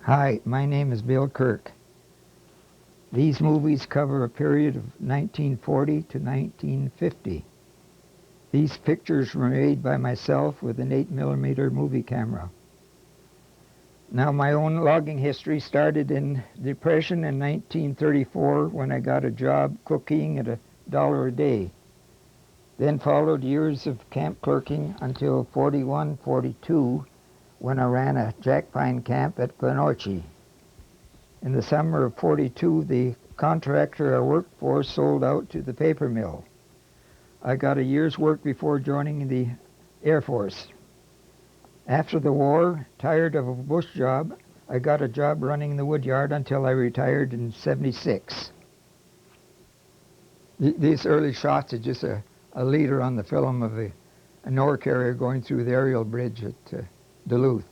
Hi, my name is Bill Kirk. These movies cover a period of 1940 to 1950. These pictures were made by myself with an 8mm movie camera. Now, my own logging history started in Depression in 1934 when I got a job cooking at $1 a day. Then followed years of camp clerking until 41, 42 when I ran a jack pine camp at Glenorchy. In the summer of 42, the contractor I worked for sold out to the paper mill. I got a year's work before joining the Air Force. After the war, tired of a bush job, I got a job running the woodyard until I retired in 76. These early shots are just a leader on the film of an ore carrier going through the aerial bridge at Duluth.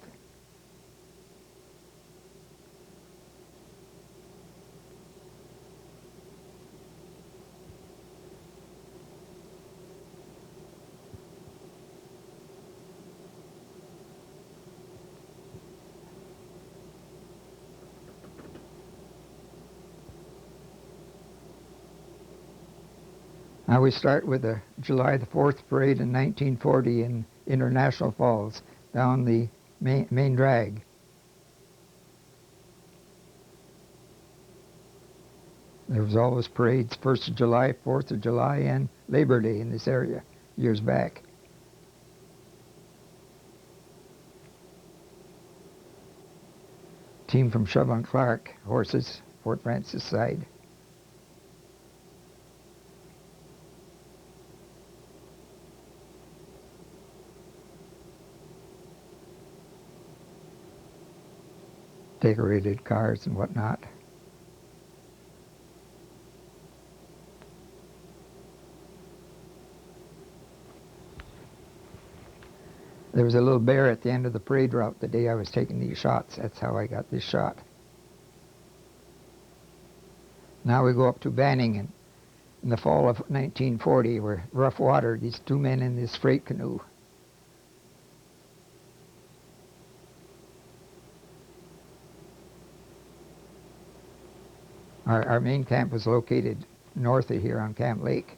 Now we start with the July the 4th parade in 1940 in International Falls down the main drag. There was always parades 1st of July, 4th of July, and Labor Day in this area years back. Team from Shovel and Clark horses, Fort Francis side. Decorated cars and whatnot. There was a little bear at the end of the parade route the day I was taking these shots. That's how I got this shot. Now we go up to Banning in the fall of 1940. We're rough water, these two men in this freight canoe. Our main camp was located north of here on Camp Lake.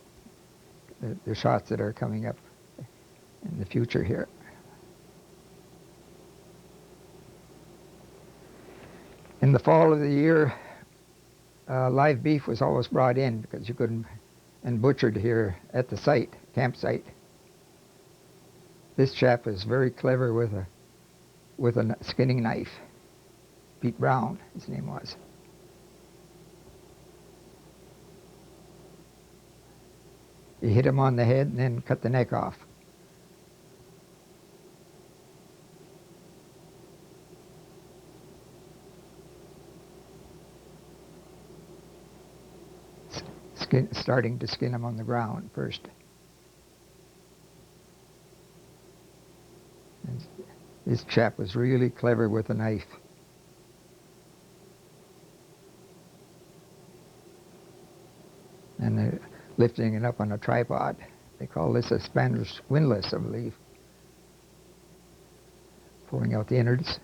The shots that are coming up in the future here. In the fall of the year, live beef was always brought in because you couldn't, and butchered here at the site, campsite. This chap was very clever with a skinning knife. Pete Brown, his name was. He hit him on the head and then cut the neck off. Starting to skin him on the ground first. And this chap was really clever with a knife. And they're lifting it up on a tripod. They call this a Spanish windlass, I believe. Pulling out the innards.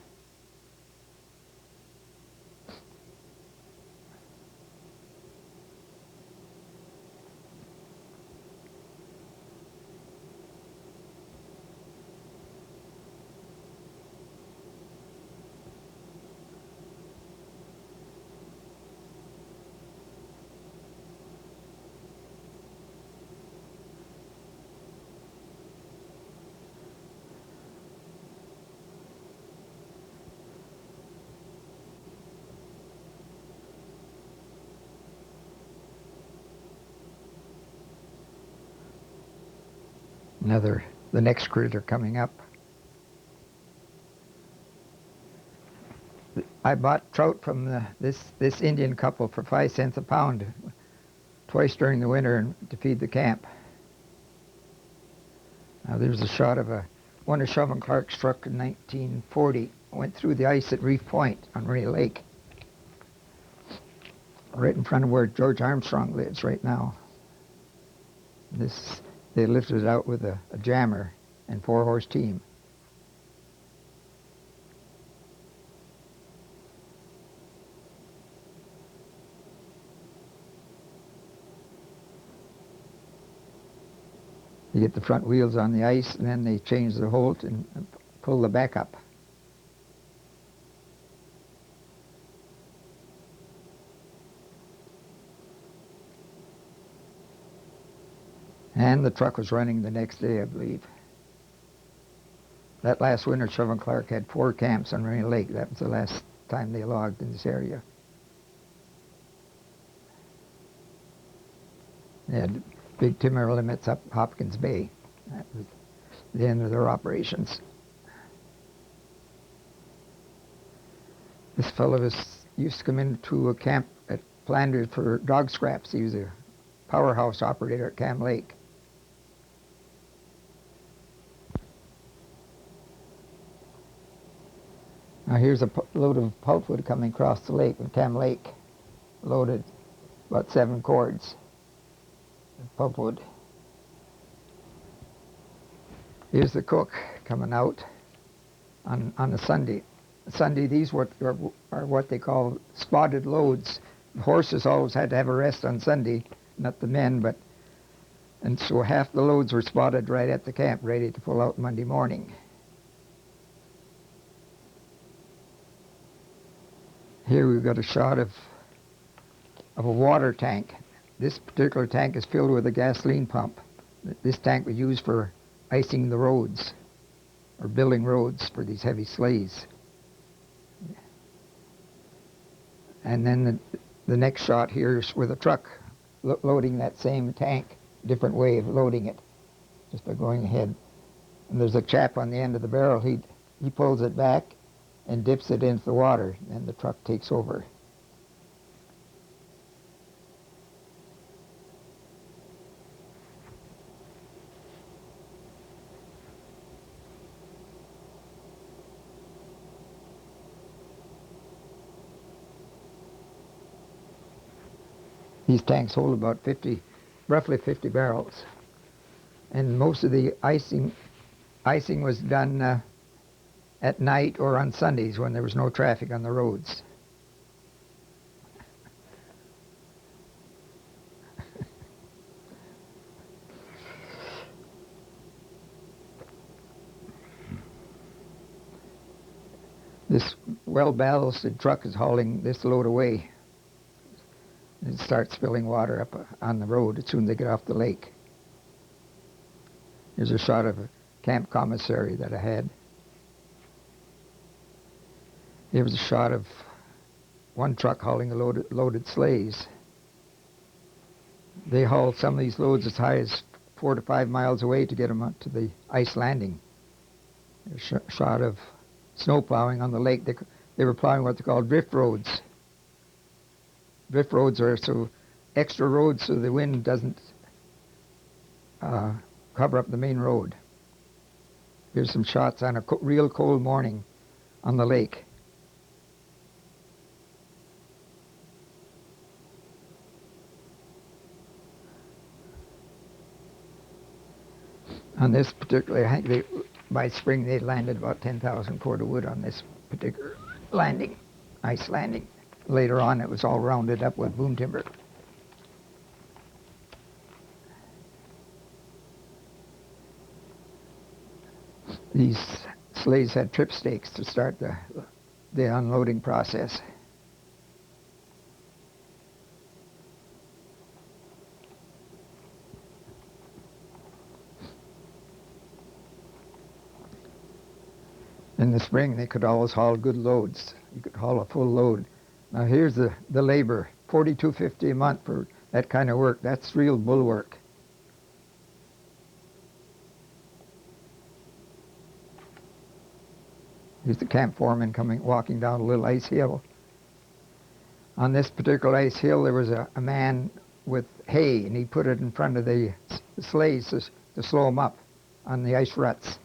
The next critter coming up. I bought trout from this Indian couple for 5 cents a pound twice during the winter to feed the camp. Now there's a shot of one of Shovel and Clark struck in 1940. Went through the ice at Reef Point on Ray Lake. Right in front of where George Armstrong lives right now. They lifted it out with a jammer and 4-horse team. You get the front wheels on the ice, and then they change the holt and pull the back up. And the truck was running the next day, I believe. That last winter, Shovel and Clark had 4 camps on Rainy Lake. That was the last time they logged in this area. They had big timber limits up Hopkins Bay. That was the end of their operations. This fellow used to come into a camp at Flanders for dog scraps. He was a powerhouse operator at Cam Lake. Now here's a load of pulpwood coming across the lake in Cam Lake, loaded about 7 cords of pulpwood. Here's the cook coming out on a Sunday. Sunday, these are what they call spotted loads. The horses always had to have a rest on Sunday, not the men, and so half the loads were spotted right at the camp, ready to pull out Monday morning. Here we've got a shot of a water tank. This particular tank is filled with a gasoline pump. This tank was used for icing the roads or building roads for these heavy sleighs. And then the next shot here is with a truck loading that same tank, different way of loading it, just by going ahead. And there's a chap on the end of the barrel. He pulls it back and dips it into the water, and the truck takes over. These tanks hold about roughly 50 barrels. And most of the icing was done at night or on Sundays when there was no traffic on the roads. This well-ballasted truck is hauling this load away. It starts spilling water up on the road as soon as they get off the lake. Here's a shot of a camp commissary that I had. Here was a shot of one truck hauling loaded sleighs. They hauled some of these loads as high as 4 to 5 miles away to get them up to the ice landing. There's a shot of snow plowing on the lake. They were plowing what they call drift roads. Drift roads are extra roads so the wind doesn't cover up the main road. Here's some shots on a real cold morning on the lake. On this particular, I think by spring they landed about 10,000 cord of wood on this particular landing, ice landing. Later on, it was all rounded up with boom timber. These sleighs had trip stakes to start the unloading process. In the spring, they could always haul good loads. You could haul a full load. Now here's the labor, $42.50 a month for that kind of work. That's real bull work. Here's the camp foreman walking down a little ice hill. On this particular ice hill, there was a man with hay, and he put it in front of the sleighs to slow them up on the ice ruts.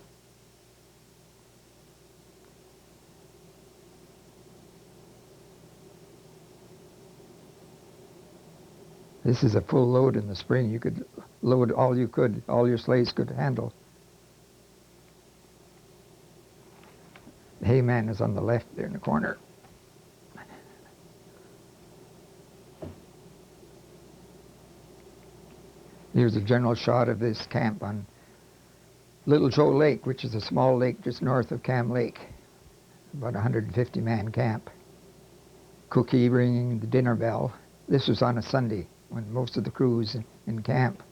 This is a full load in the spring. You could load all your sleighs could handle. The hayman is on the left there in the corner. Here's a general shot of this camp on Little Joe Lake, which is a small lake just north of Cam Lake, about a 150-man camp. Cookie ringing the dinner bell. This was on a Sunday when most of the crew was in camp.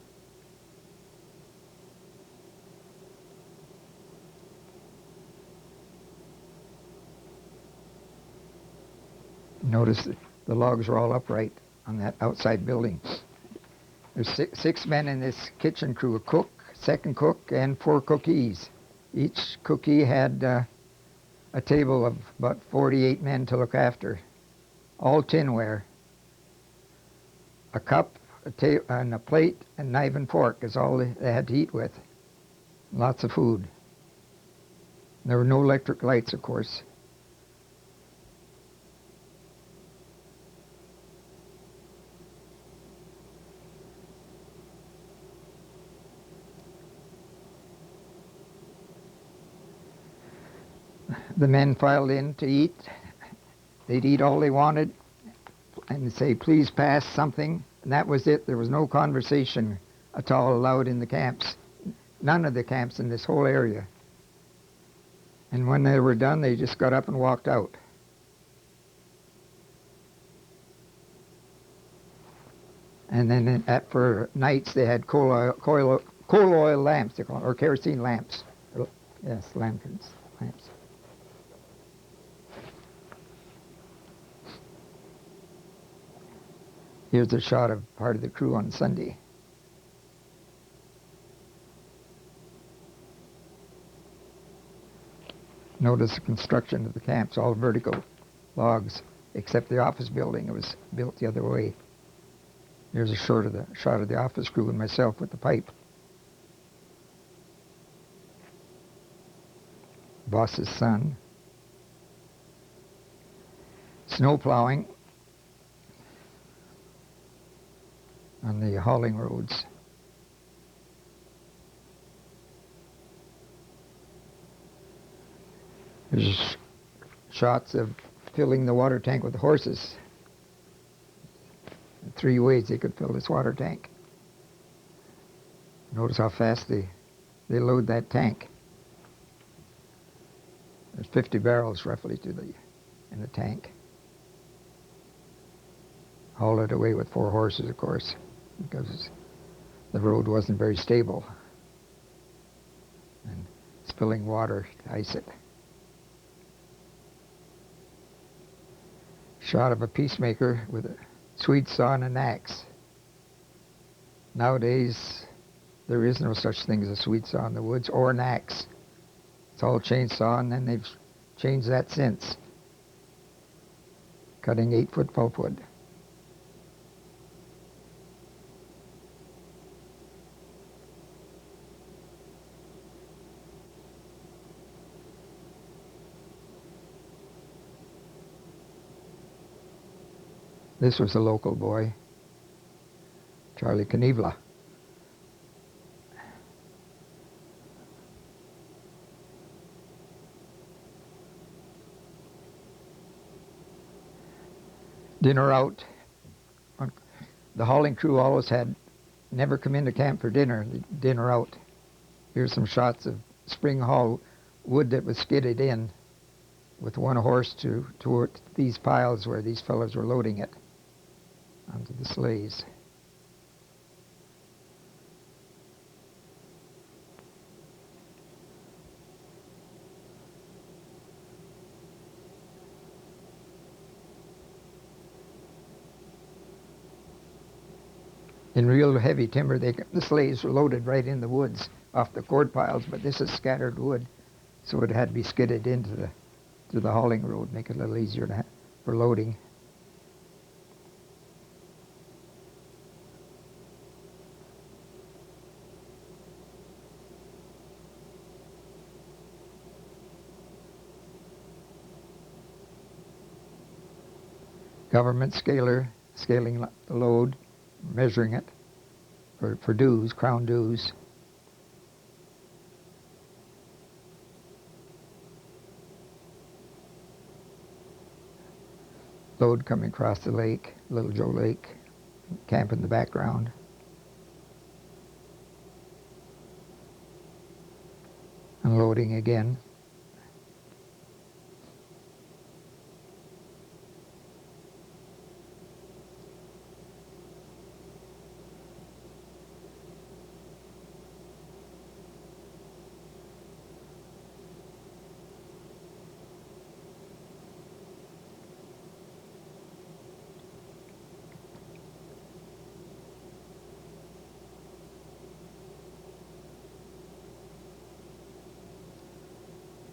Notice the logs are all upright on that outside building. There's six men in this kitchen crew, a cook, second cook, and 4 cookies. Each cookie had a table of about 48 men to look after, all tinware. A cup, and a plate, and knife and fork is all they had to eat with. Lots of food. There were no electric lights, of course. The men filed in to eat. They'd eat all they wanted and say, please pass something. And that was it. There was no conversation at all allowed in the camps. None of the camps in this whole area. And when they were done, they just got up and walked out. And then for nights, they had coal oil lamps, they call it, or kerosene lamps. Yes, lanterns, lamps. Here's a shot of part of the crew on Sunday. Notice the construction of the camps, all vertical logs, except the office building. It was built the other way. Here's a shot of the office crew and myself with the pipe. Boss's son. Snow plowing on the hauling roads. There's shots of filling the water tank with horses. 3 ways they could fill this water tank. Notice how fast they load that tank. There's 50 barrels roughly in the tank. Haul it away with 4 horses, of course, because the road wasn't very stable. And spilling water to ice it. Shot of a peacemaker with a sweet saw and an axe. Nowadays, there is no such thing as a sweet saw in the woods or an axe. It's all chainsaw, and then they've changed that since. Cutting 8-foot pulpwood. This was a local boy, Charlie Knevla. Dinner out. The hauling crew always had never come into camp for dinner, dinner out. Here's some shots of spring haul wood that was skidded in with 1 horse to these piles where these fellows were loading it onto the sleighs. In real heavy timber, the sleighs were loaded right in the woods off the cord piles, but this is scattered wood, so it had to be skidded into the hauling road, make it a little easier for loading. Government scaling the load, measuring it for dues, crown dues. Load coming across the lake, Little Joe Lake, camp in the background. Unloading again.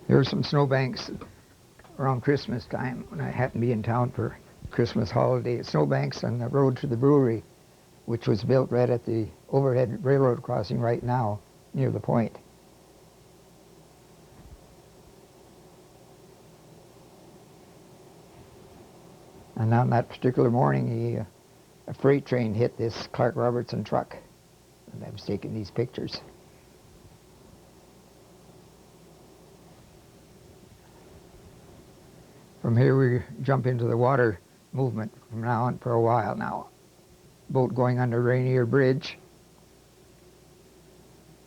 There are some snowbanks around Christmas time when I happened to be in town for Christmas holiday. Snowbanks on the road to the brewery, which was built right at the overhead railroad crossing right now near the point. And on that particular morning, a freight train hit this Clark Robertson truck, and I was taking these pictures. From here we jump into the water movement from now on for a while now. Boat going under Rainier Bridge.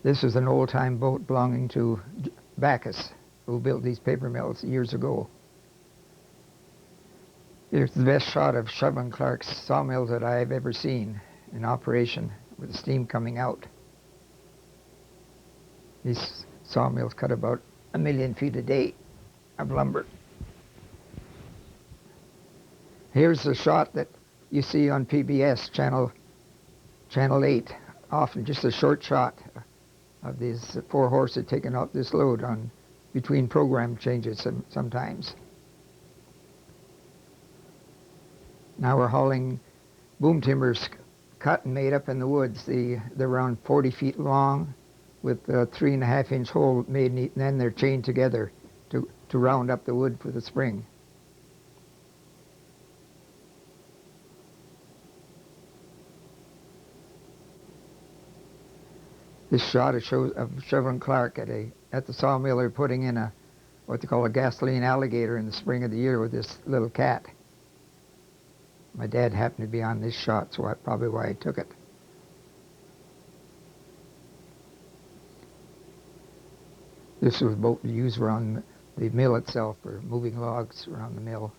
This is an old-time boat belonging to Backus, who built these paper mills years ago. Here's the best shot of Shovel and Clark's sawmill that I've ever seen in operation, with the steam coming out. These sawmills cut about 1 million feet a day of lumber. Here's the shot that you see on PBS, Channel 8, often just a short shot of these 4 horses taking out this load on between program changes sometimes. Now we're hauling boom timbers cut and made up in the woods. They're around 40 feet long with a 3.5-inch hole made, and then they're chained together to round up the wood for the spring. This shot shows of Shovel and Clark at the sawmill. They're putting in what they call a gasoline alligator in the spring of the year with this little cat. My dad happened to be on this shot, so that's probably why I took it. This was a boat used around the mill itself for moving logs around the mill.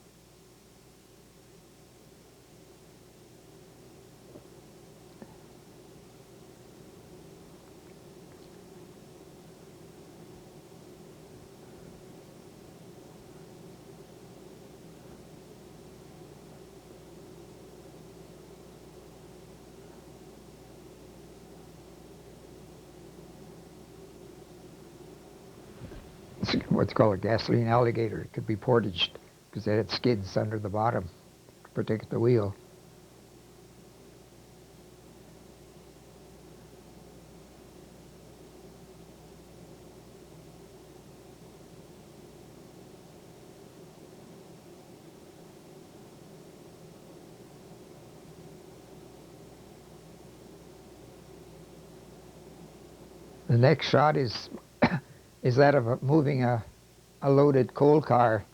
What's called a gasoline alligator. It could be portaged because it had skids under the bottom to protect the wheel. The next shot is that of moving a loaded coal car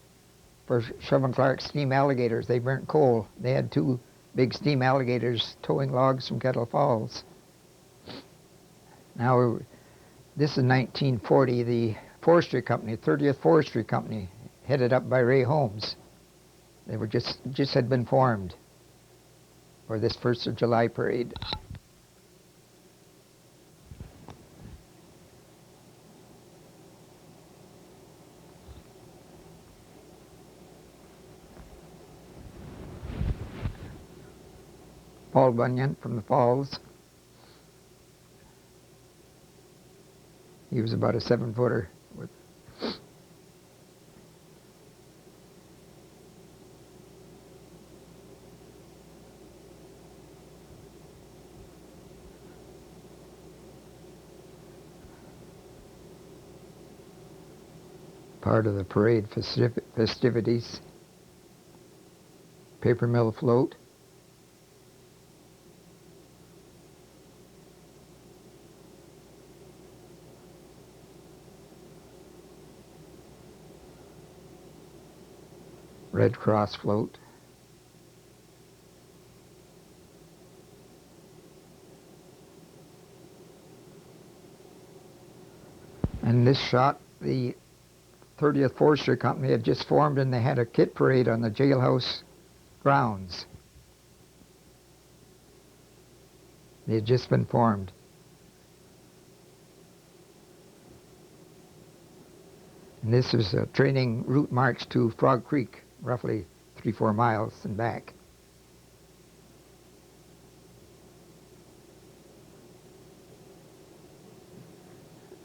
for Shovel and Clark steam alligators. They burnt coal. They had 2 big steam alligators towing logs from Kettle Falls. Now, this is 1940. The forestry company, 30th Forestry Company, headed up by Ray Holmes. They were just had been formed for this 1st of July parade. Paul Bunyan from the Falls. He was about a 7-footer. Part of the parade festivities. Paper mill float. Red Cross float. And In this shot, the 30th Forestry Company had just formed, and they had a kit parade on the jailhouse grounds. They had just been formed. And this was a training route march to Frog Creek, roughly 3-4 miles and back.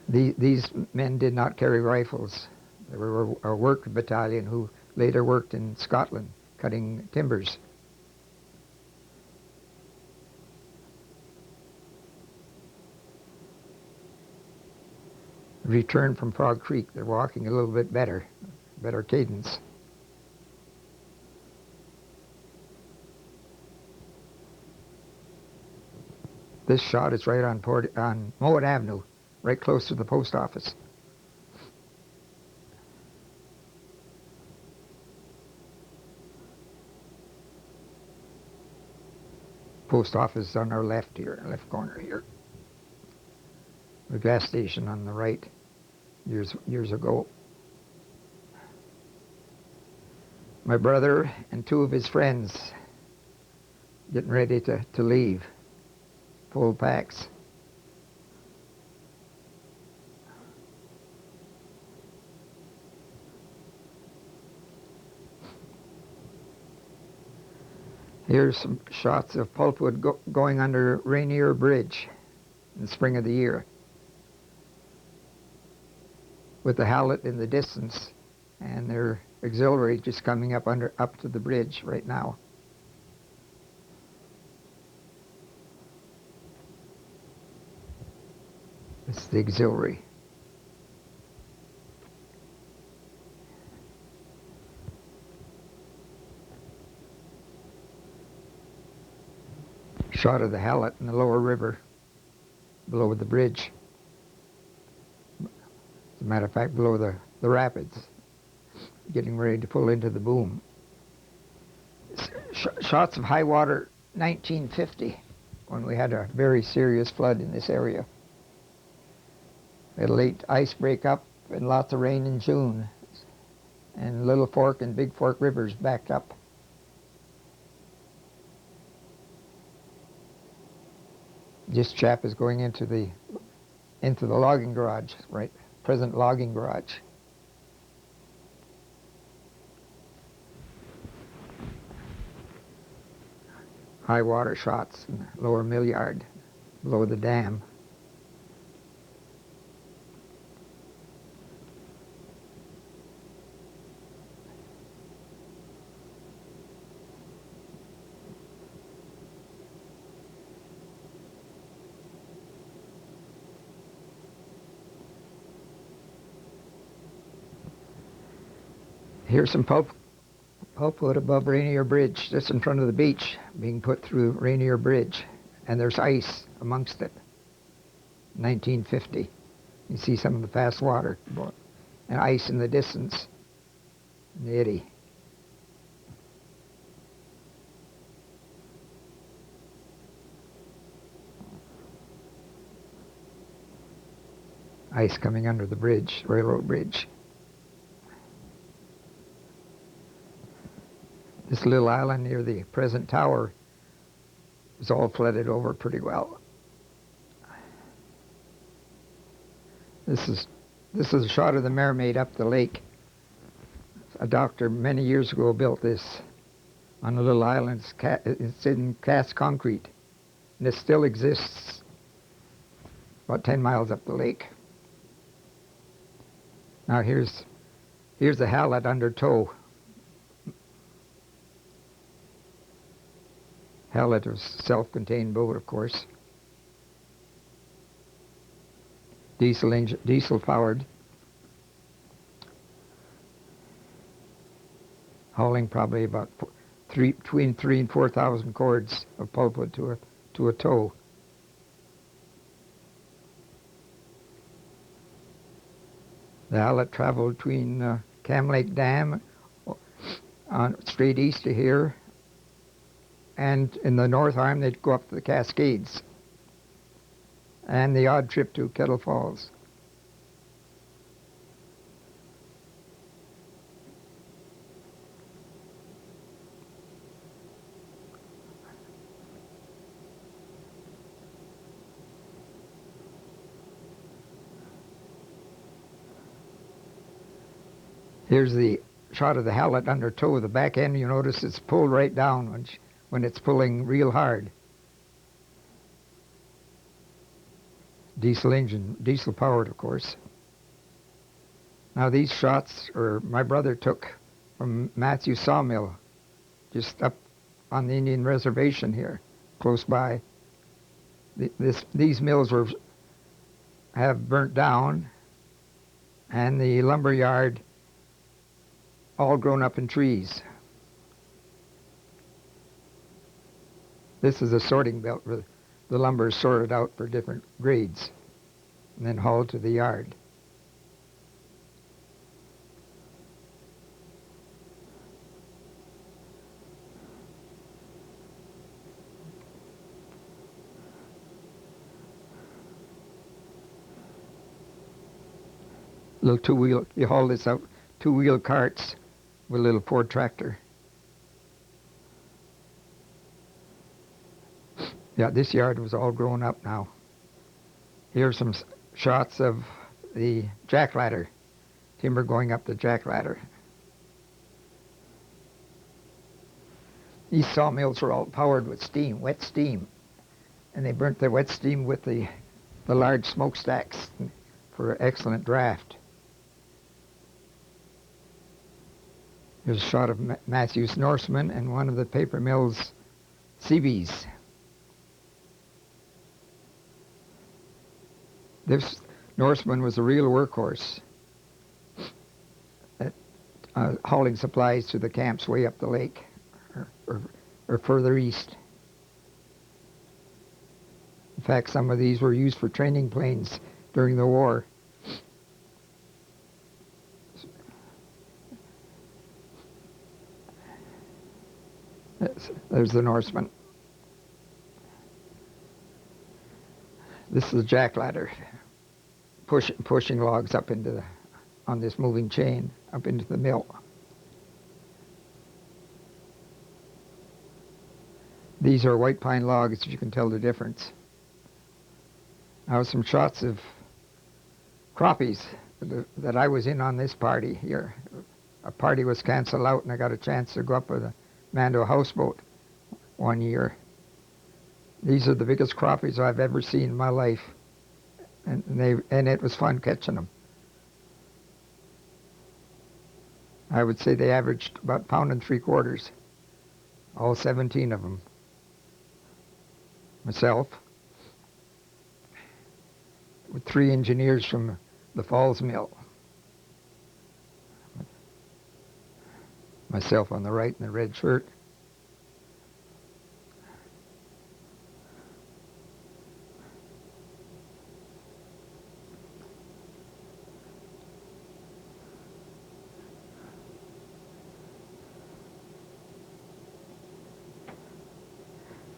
These men did not carry rifles. They were a work battalion who later worked in Scotland, cutting timbers. Returned from Frog Creek, they're walking a little bit better cadence. This shot is right on Mowat Avenue, right close to the post office. Post office on our left here, left corner here. The gas station on the right, years ago. My brother and 2 of his friends getting ready to leave, full packs. Here's some shots of pulpwood going under Rainier Bridge in the spring of the year, with the Hallett in the distance and their auxiliary just coming up to the bridge right now. This is the auxiliary. Shot of the Hallett in the lower river below the bridge. As a matter of fact, below the rapids, getting ready to pull into the boom. Shots of high water 1950, when we had a very serious flood in this area. We had a late ice breakup and lots of rain in June, and Little Fork and Big Fork rivers backed up. This chap is going into the logging garage, right? Present logging garage. High water shots in the lower mill yard, below the dam. Here's some pulpwood above Rainier Bridge, just in front of the beach, being put through Rainier Bridge, and there's ice amongst it. 1950. You see some of the fast water and ice in the distance, in the eddy. Ice coming under the bridge, railroad bridge. This little island near the present tower was all flooded over pretty well. This is a shot of the Mermaid up the lake. A doctor many years ago built this on a little island. It's in cast concrete, and it still exists about 10 miles up the lake. Now here's the Hallett under tow. Hallett was a self-contained boat, of course. Diesel powered. Hauling probably about between 3,000 and 4,000 cords of pulpwood to a tow. The Hallett traveled between Cam Lake Dam straight east of here, and in the North Arm they'd go up to the Cascades, and the odd trip to Kettle Falls. Here's the shot of the Hallet under tow. The back end, you notice it's pulled right down when it's pulling real hard. Diesel engine, diesel powered, of course. Now these shots my brother took from Matthew Sawmill, just up on the Indian reservation here, close by. These mills have burnt down, and the lumber yard all grown up in trees. This is a sorting belt where the lumber is sorted out for different grades and then hauled to the yard. Little two-wheel, you haul this out, two-wheel carts with a little Ford tractor. Yeah, this yard was all grown up now. Here's some shots of the jack ladder, timber going up the jack ladder. These sawmills were all powered with steam, wet steam, and they burnt the wet steam with the large smokestacks for excellent draft. Here's a shot of Matthew's Norseman and one of the paper mill's CBs. This Norseman was a real workhorse at hauling supplies to the camps way up the lake or further east. In fact, some of these were used for training planes during the war. There's the Norseman. This is the jack ladder, pushing logs up on this moving chain up into the mill. These are white pine logs, if you can tell the difference. Now some shots of crappies that I was in on this party here. A party was canceled out, and I got a chance to go up with a Mando houseboat one year. These are the biggest crappies I've ever seen in my life, and it was fun catching them. I would say they averaged about 1.75 pounds, all 17 of them. Myself, with 3 engineers from the Falls Mill. Myself on the right in the red shirt.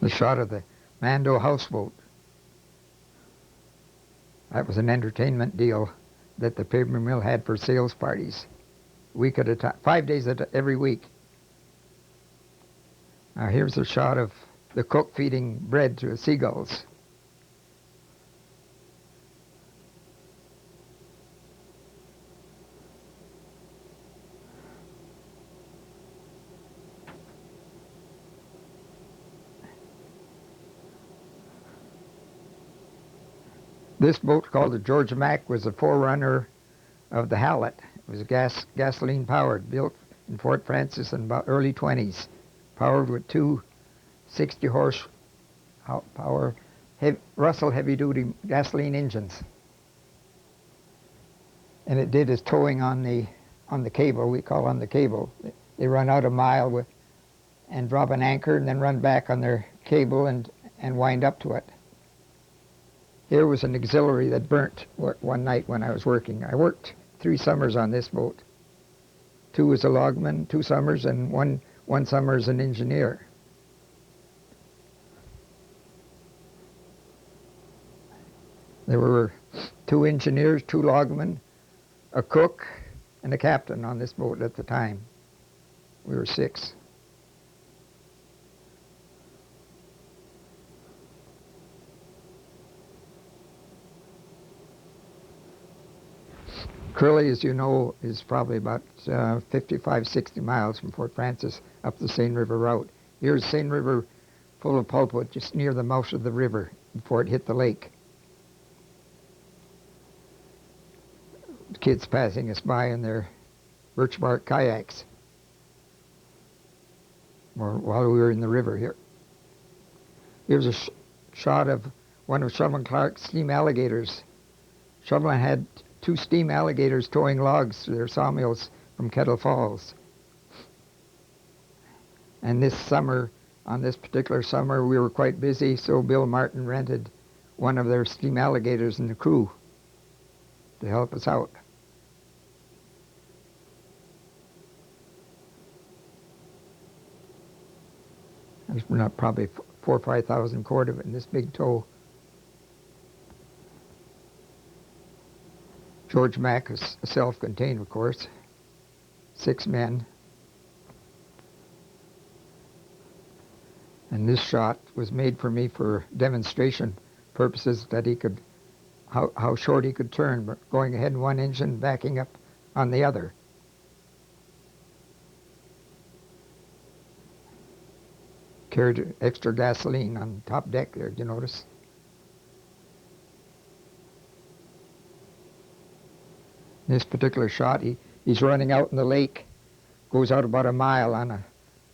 The shot of the Mando houseboat. That was an entertainment deal that the paper mill had for sales parties. A week at a time, 5 days every week. Now here's a shot of the cook feeding bread to the seagulls. This boat, called the Georgia Mac, was a forerunner of the Hallet. It was gasoline powered, built in Fort Francis in about early 20s, powered with 2 60 horsepower Russell heavy-duty gasoline engines. And it did its towing on the cable. We call on the cable. They run out a mile and drop an anchor and then run back on their cable and wind up to it. Here was an auxiliary that burnt one night when I was working. I worked 3 summers on this boat. 2 as a logman, 2 summers, and one summer as an engineer. There were 2 engineers, 2 logmen, a cook, and a captain on this boat at the time. We were 6. Curly, as you know, is probably about 55, 60 miles from Fort Francis up the Seine River route. Here's Seine River full of pulpwood just near the mouth of the river before it hit the lake. Kids passing us by in their birch bark kayaks while we were in the river here. Here's a shot of one of Shovel and Clark's steam alligators. Shovel had 2 steam alligators towing logs to their sawmills from Kettle Falls. And this summer, on this particular summer, we were quite busy, so Bill Martin rented one of their steam alligators and the crew to help us out. There's not probably 4,000 or 5,000 cord of it in this big tow. George Mack is self-contained, of course. 6 men. And this shot was made for me for demonstration purposes, that he could, how short he could turn, but going ahead in one engine, backing up on the other. Carried extra gasoline on top deck there, do you notice? In this particular shot, he's running out in the lake, goes out about a mile on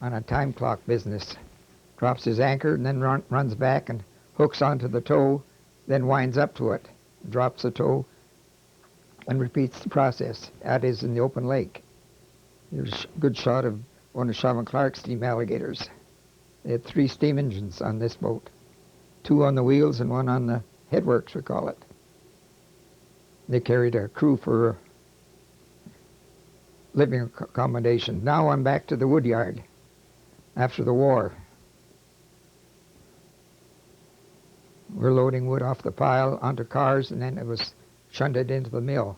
a time clock business, drops his anchor and then runs back and hooks onto the tow, then winds up to it, drops the tow, and repeats the process. That is in the open lake. Here's a good shot of one of Shovel and Clark's steam alligators. They had 3 steam engines on this boat, 2 on the wheels and 1 on the headworks, we call it. They carried a crew for living accommodation. Now I'm back to the wood yard after the war. We're loading wood off the pile onto cars, and then it was shunted into the mill.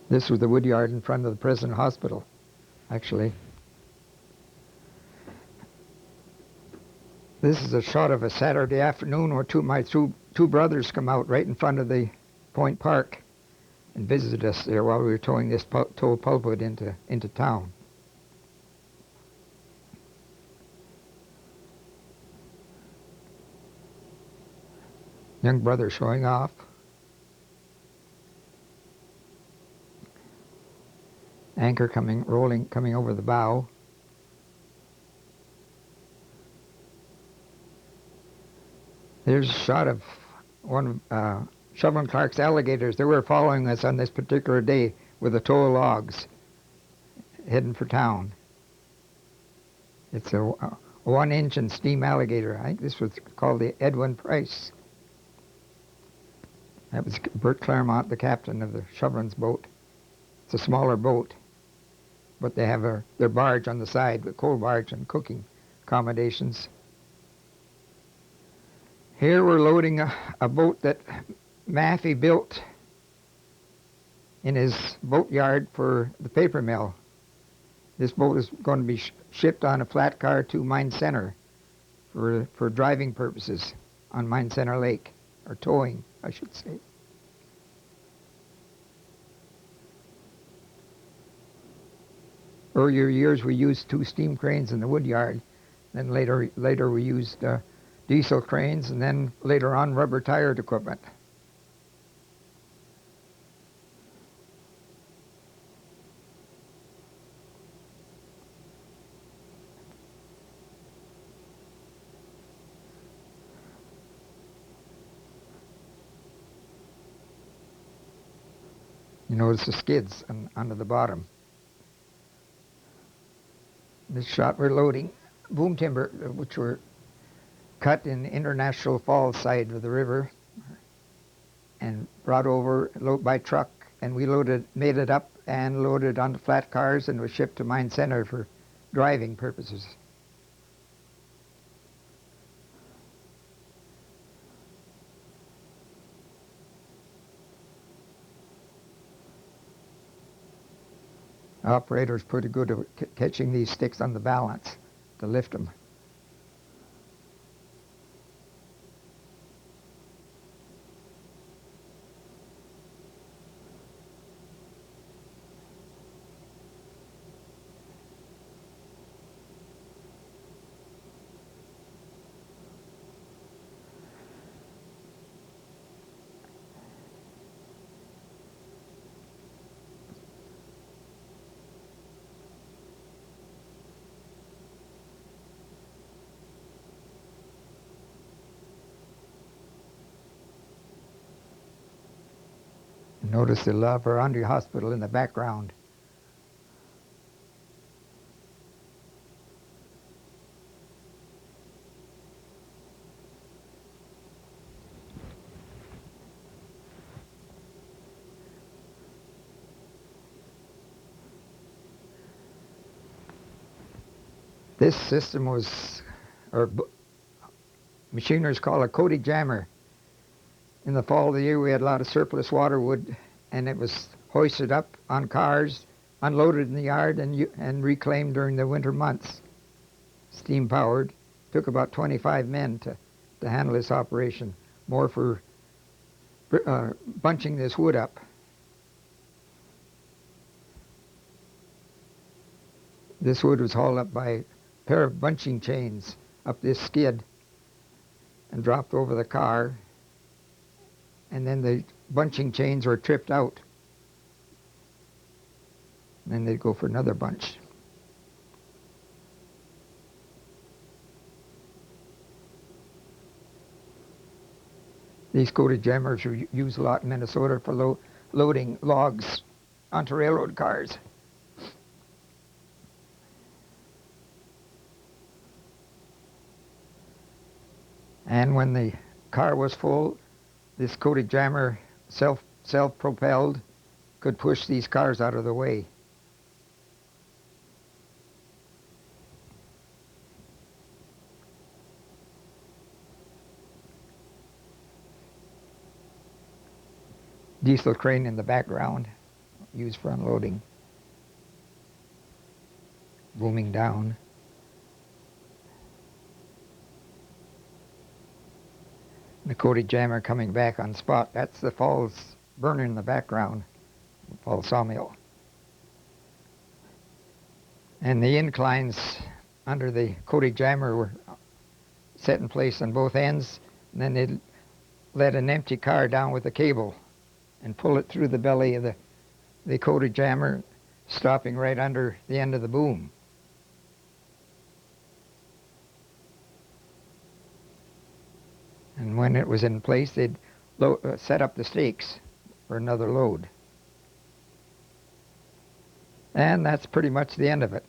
This was the wood yard in front of the prison hospital, actually. This is a shot of a Saturday afternoon where my two brothers come out right in front of the Point Park and visited us there while we were towing this tow pulpwood into town. Young brother showing off. Anchor coming over the bow. There's a shot of one of Shovel and Clark's alligators. They were following us on this particular day with a tow of logs, heading for town. It's a 1-engine steam alligator. I think this was called the Edwin Price. That was Bert Claremont, the captain of the Shovelin's boat. It's a smaller boat, but they have their barge on the side, with coal barge and cooking accommodations. Here we're loading a boat that Maffey built in his boatyard for the paper mill. This boat is going to be shipped on a flat car to Mine Center for driving purposes on Mine Center Lake, or towing, I should say. Earlier years we used 2 steam cranes in the wood yard. Then later we used diesel cranes, and then later on rubber tired equipment. You notice the skids under the bottom. This shot we're loading boom timber, which were cut in International Falls side of the river and brought over by truck, and we made it up and loaded onto flat cars and was shipped to Mine Center for driving purposes. Operator's pretty good at catching these sticks on the balance to lift them. Notice the La Verandre Hospital in the background. This system was, or machiners call a Cody jammer. In the fall of the year, we had a lot of surplus water wood, and it was hoisted up on cars, unloaded in the yard, and reclaimed during the winter months. Steam powered. Took about 25 men to handle this operation. More for bunching this wood up. This wood was hauled up by a pair of bunching chains up this skid and dropped over the car, and then the bunching chains were tripped out. And then they'd go for another bunch. These Cody jammers are used a lot in Minnesota for loading logs onto railroad cars. And when the car was full, this Cody jammer, self-propelled, could push these cars out of the way. Diesel crane in the background, used for unloading. Booming down. The Cody jammer coming back on spot. That's the Falls burner in the background, Falls sawmill. And the inclines under the Cody jammer were set in place on both ends, and then they'd let an empty car down with a cable and pull it through the belly of the Cody jammer, stopping right under the end of the boom. And when it was in place, they'd set up the stakes for another load. And that's pretty much the end of it.